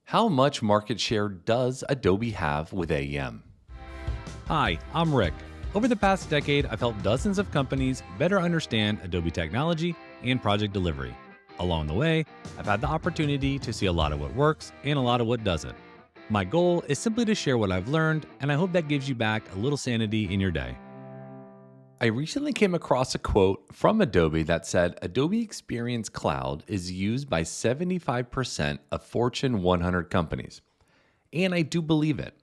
How much market share does Adobe have with AEM? Hi, I'm Rick. Over the past decade, I've helped dozens of companies better understand Adobe technology and project delivery. Along the way, I've had the opportunity to see a lot of what works and a lot of what doesn't. My goal is simply to share what I've learned, and I hope that gives you back a little sanity in your day. I recently came across a quote from Adobe that said Adobe Experience Cloud is used by 75% of Fortune 100 companies. And I do believe it.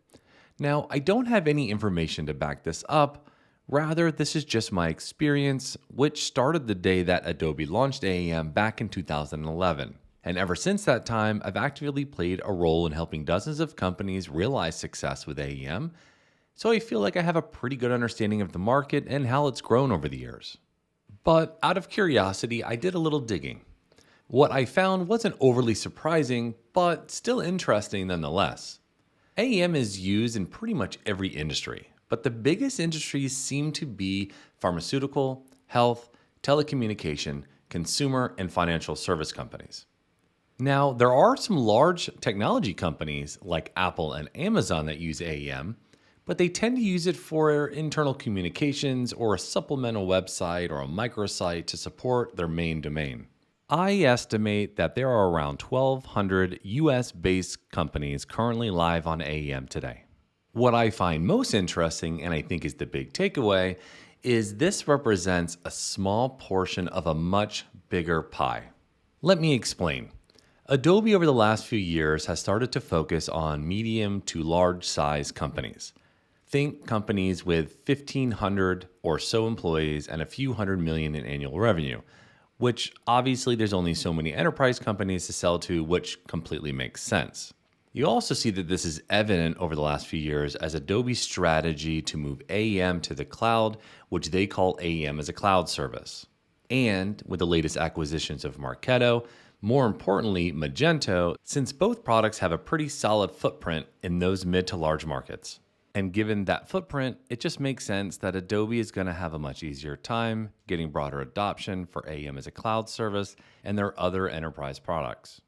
Now, I don't have any information to back this up. Rather, this is just my experience, which started the day that Adobe launched AEM back in 2011. And ever since that time, I've actively played a role in helping dozens of companies realize success with AEM, so I feel like I have a pretty good understanding of the market and how it's grown over the years. But out of curiosity, I did a little digging. What I found wasn't overly surprising, but still interesting nonetheless. AEM is used in pretty much every industry, but the biggest industries seem to be pharmaceutical, health, telecommunication, consumer, and financial service companies. Now, there are some large technology companies like Apple and Amazon that use AEM, but they tend to use it for internal communications or a supplemental website or a microsite to support their main domain. I estimate that there are around 1,200 US based companies currently live on AEM today. What I find most interesting, and I think is the big takeaway, is this represents a small portion of a much bigger pie. Let me explain. Adobe over the last few years has started to focus on medium to large size companies. Think companies with 1,500 or so employees and a few hundred million in annual revenue, which obviously there's only so many enterprise companies to sell to, which completely makes sense. You also see that this is evident over the last few years as Adobe's strategy to move AEM to the cloud, which they call AEM as a cloud service. And with the latest acquisitions of Marketo, more importantly, Magento, since both products have a pretty solid footprint in those mid to large markets. And given that footprint, it just makes sense that Adobe is going to have a much easier time getting broader adoption for AEM as a cloud service and their other enterprise products.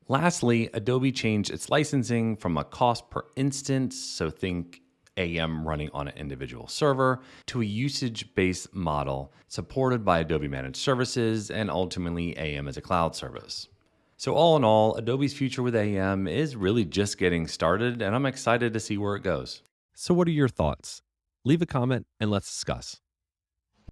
Lastly, Adobe changed its licensing from a cost per instance, so think AEM running on an individual server, to a usage-based model supported by Adobe Managed Services and ultimately AEM as a cloud service. So all in all, Adobe's future with AEM is really just getting started, and I'm excited to see where it goes. So, what are your thoughts? Leave a comment and let's discuss.